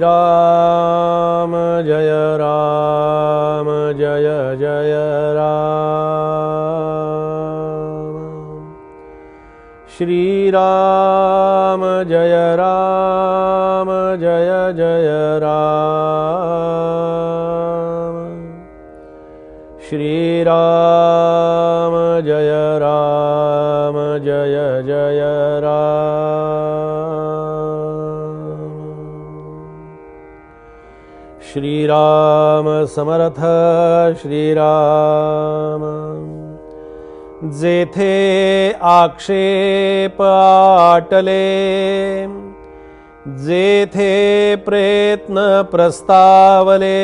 राम जय जय राम। श्री राम जय जय राम। श्री राम जय जय राम। श्री राम समर्थ श्री राम। जेथे आक्षेप आटले, जेथे प्रयत्न प्रस्तावले,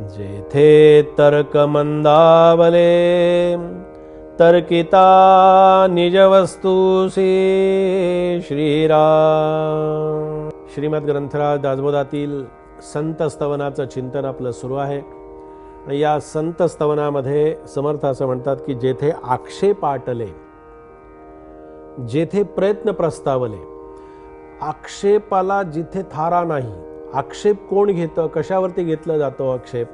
जेथे तर्क मंदावले, तर्किता निजवस्तुसी श्रीराम। श्रीमद ग्रंथराज दासबोधातील संत स्तवनाचं चिंतन आपलं सुरू आहे। या संत स्तवनामध्ये समर्थ असं म्हणतात की जेथे आक्षेप आटले, जेथे प्रयत्न प्रस्तावले, आक्षेपाला जिथे थारा नाही। आक्षेप कोण घेतं, कशावरती घेतला जातो आक्षेप?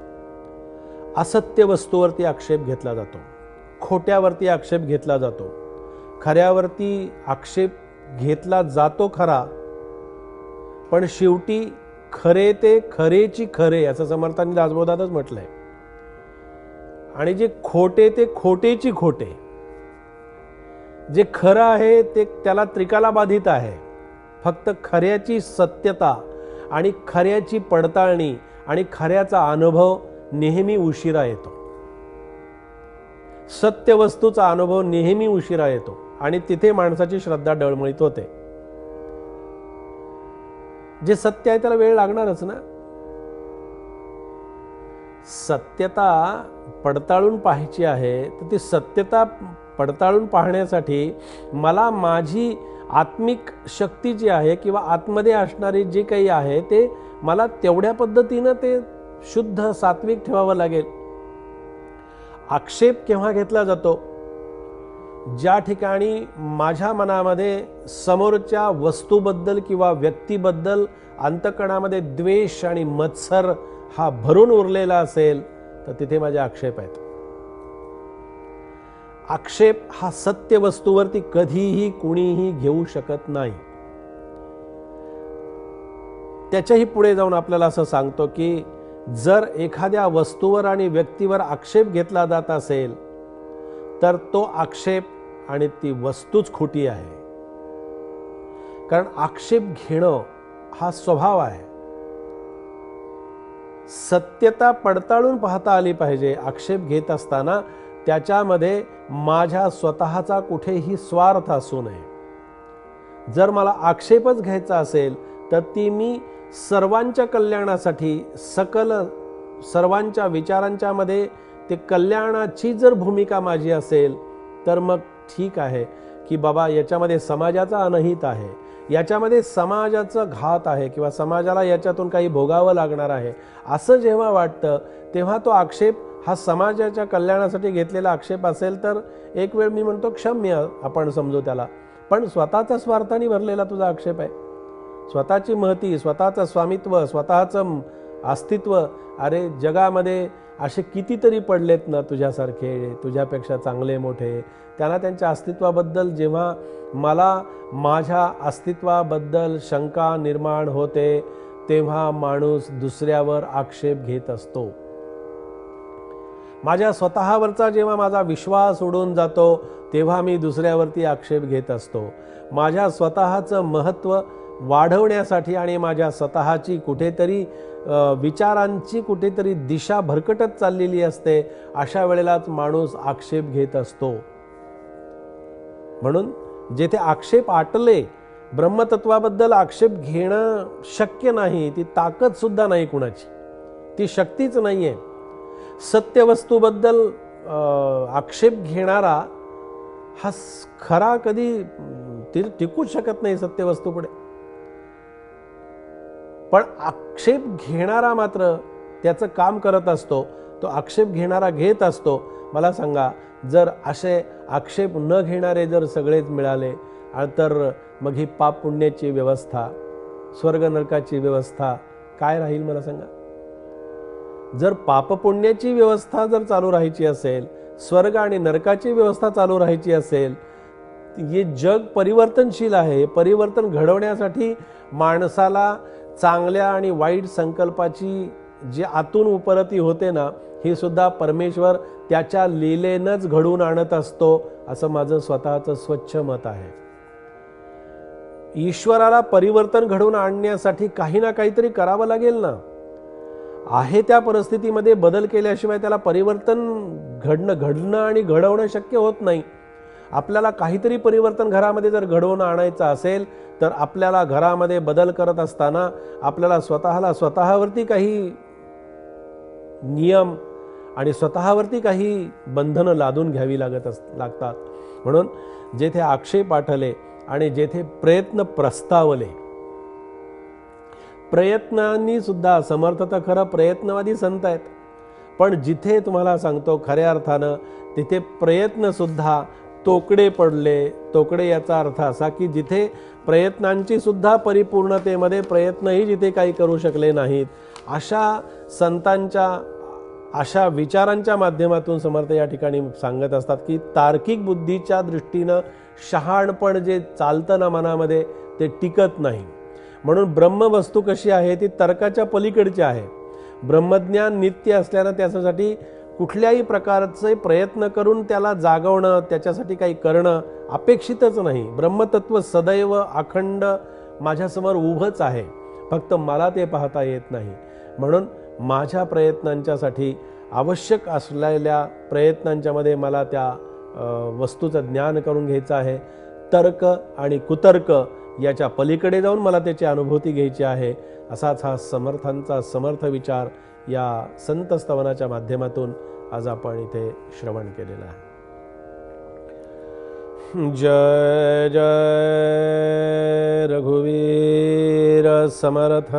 असत्य वस्तूवरती आक्षेप घेतला जातो, खोट्यावरती आक्षेप घेतला जातो, खऱ्यावरती आक्षेप घेतला जातो खरा, पण शेवटी खरे ते खरेची खरे असं समर्थांनी दासबोधातच म्हटलंय। आणि जे खोटे ते खोटेची खोटे। जे खरं आहे ते त्याला त्रिकाला बाधित आहे। फक्त खऱ्याची सत्यता आणि खऱ्याची पडताळणी आणि खऱ्याचा अनुभव नेहमी उशिरा येतो। सत्य वस्तूचा अनुभव नेहमी उशिरा येतो आणि तिथे माणसाची श्रद्धा डळमळीत होते। जे सत्य आहे त्याला वेळ लागणारच ना। सत्यता पडताळून पाहायची आहे तर ती सत्यता पडताळून पाहण्यासाठी मला माझी आत्मिक शक्ती जी आहे किंवा आतमध्ये असणारे जे काही आहे ते मला तेवढ्या पद्धतीनं ते शुद्ध सात्विक ठेवावं लागेल। आक्षेप केव्हा घेतला जातो? ज्या ठिकाणी माझ्या मनामध्ये समोरच्या वस्तूबद्दल किंवा व्यक्तीबद्दल अंतःकरणामध्ये द्वेष आणि मत्सर हा भरून उरलेला असेल तर तिथे माझे आक्षेप आहेत। आक्षेप हा सत्य वस्तूवरती कधीही कुणीही घेऊ शकत नाही। त्याच्याही पुढे जाऊन आपल्याला असं सांगतो की जर एखाद्या वस्तूवर आणि व्यक्तीवर आक्षेप घेतला जात असेल तर तो आक्षेप आणि ती वस्तूच खोटी आहे। कारण आक्षेप घेणं हा स्वभाव आहे। सत्यता पडताळून पाहता आली पाहिजे। आक्षेप घेत असताना त्याच्यामध्ये माझ्या स्वतःचा कुठेही स्वार्थ असू नये। जर मला आक्षेपच घ्यायचा असेल तर ती मी सर्वांच्या कल्याणासाठी सर्वांच्या विचारांच्या मध्ये ते कल्याणाची जर भूमिका माझी असेल तर मग ठीक आहे की बाबा याच्यामध्ये समाजाचा अनहित आहे, याच्यामध्ये समाजाचा घात आहे किंवा समाजाला याच्यातून काही भोगावं लागणार आहे असं जेव्हा वाटतं तेव्हा तो आक्षेप हा समाजाच्या कल्याणासाठी घेतलेला आक्षेप असेल तर एक वेळ मी म्हणतो क्षम्य आपण समजू त्याला। पण स्वतःचा स्वार्थाने भरलेला तुझा आक्षेप आहे, स्वतःची महती, स्वतःचं स्वामित्व, स्वतःचं अस्तित्व। अरे जगामध्ये असे कितीतरी पडलेत ना तुझ्यासारखे, तुझ्यापेक्षा चांगले मोठे। त्यांना त्यांच्या अस्तित्वाबद्दल जेव्हा मला माझ्या अस्तित्वाबद्दल शंका निर्माण होते तेव्हा माणूस दुसऱ्यावर आक्षेप घेत असतो। माझ्या स्वतःवरचा जेव्हा माझा विश्वास उडून जातो तेव्हा मी दुसऱ्यावरती आक्षेप घेत असतो। माझ्या स्वतःचं महत्त्व वाढवण्यासाठी आणि माझ्या स्वतःची कुठेतरी विचारांची कुठेतरी दिशा भरकटत चाललेली असते अशा वेळेलाच माणूस आक्षेप घेत असतो। म्हणून जेथे आक्षेप आटले, ब्रह्मतत्वाबद्दल आक्षेप घेणं शक्य नाही, ती ताकद सुद्धा नाही कुणाची, ती शक्तीच नाहीये। सत्य वस्तूबद्दल आक्षेप घेणारा हा खरा कधी टिकूच शकत नाही सत्य वस्तूपुढे। पण आक्षेप घेणारा मात्र त्याचं काम करत असतो, तो आक्षेप घेणारा घेत असतो। मला सांगा, जर असे आक्षेप न घेणारे जर सगळेच मिळाले तर मग ही पाप पुण्याची व्यवस्था स्वर्ग नरकाची व्यवस्था काय राहील मला सांगा? जर पापपुण्याची व्यवस्था जर चालू राहायची असेल, स्वर्ग आणि नरकाची व्यवस्था चालू राहायची असेल, हे जग परिवर्तनशील आहे. परिवर्तन घडवण्यासाठी माणसाला चांगल्या आणि वाईट संकल्पाची जी आतून उपरती होते ना, हे सुद्धा परमेश्वर त्याच्या लीलेनंच घडवून आणत असतो, असं माझं स्वतःचं स्वच्छ मत आहे. ईश्वराला परिवर्तन घडवून आणण्यासाठी काही ना काहीतरी करावं लागेल ना. आहे त्या परिस्थितीमध्ये बदल केल्याशिवाय त्याला परिवर्तन घडणं आणि घडवणं शक्य होत नाही. आपल्याला काहीतरी परिवर्तन घरामध्ये जर घडवून आणायचं असेल तर आपल्याला घरामध्ये बदल करत असताना आपल्याला स्वतःवरती काही नियम आणि स्वतःवरती काही बंधनं लादून घ्यावी लागतात. म्हणून जेथे आक्षेप आठले आणि जेथे प्रयत्न प्रस्तावले, प्रयत्नांनी सुद्धा समर्थ तर खरं प्रयत्नवादी संत आहेत, पण जिथे तुम्हाला सांगतो खऱ्या अर्थानं तिथे प्रयत्न सुद्धा तोकडे पडले. तोकडे याचा अर्थ असा की जिथे प्रयत्नांची सुद्धा परिपूर्णतेमध्ये प्रयत्नही जिथे काही करू शकले नाहीत, अशा संतांच्या अशा विचारांच्या माध्यमातून समर्थ या ठिकाणी सांगत असतात की तार्किक बुद्धीच्या दृष्टीनं शहाणपण जे चालतं ना मनामध्ये ते टिकत नाही. म्हणून ब्रह्मवस्तू कशी आहे ती तर्काच्या पलीकडची आहे. ब्रह्मज्ञान नित्य असल्यानं त्याच्यासाठी कुठल्याही प्रकारचे प्रयत्न करून त्याला जागवणं, त्याच्यासाठी काही करणं अपेक्षितच नाही. ब्रह्मतत्व सदैव अखंड माझ्यासमोर उभंच आहे, फक्त मला ते पाहता येत नाही. म्हणून माझ्या प्रयत्नांच्यासाठी आवश्यक असलेल्या प्रयत्नांच्यामध्ये मला त्या वस्तूचं ज्ञान करून घ्यायचं आहे. तर्क आणि कुतर्क याच्या पलीकडे जाऊन मला त्याची अनुभूती घ्यायची आहे. असाच हा समर्थांचा समर्थ विचार या संत स्तवनाच्या माध्यमातून आज आपण इथे श्रवण केलेला आहे. जय जय रघुवीर समर्थ.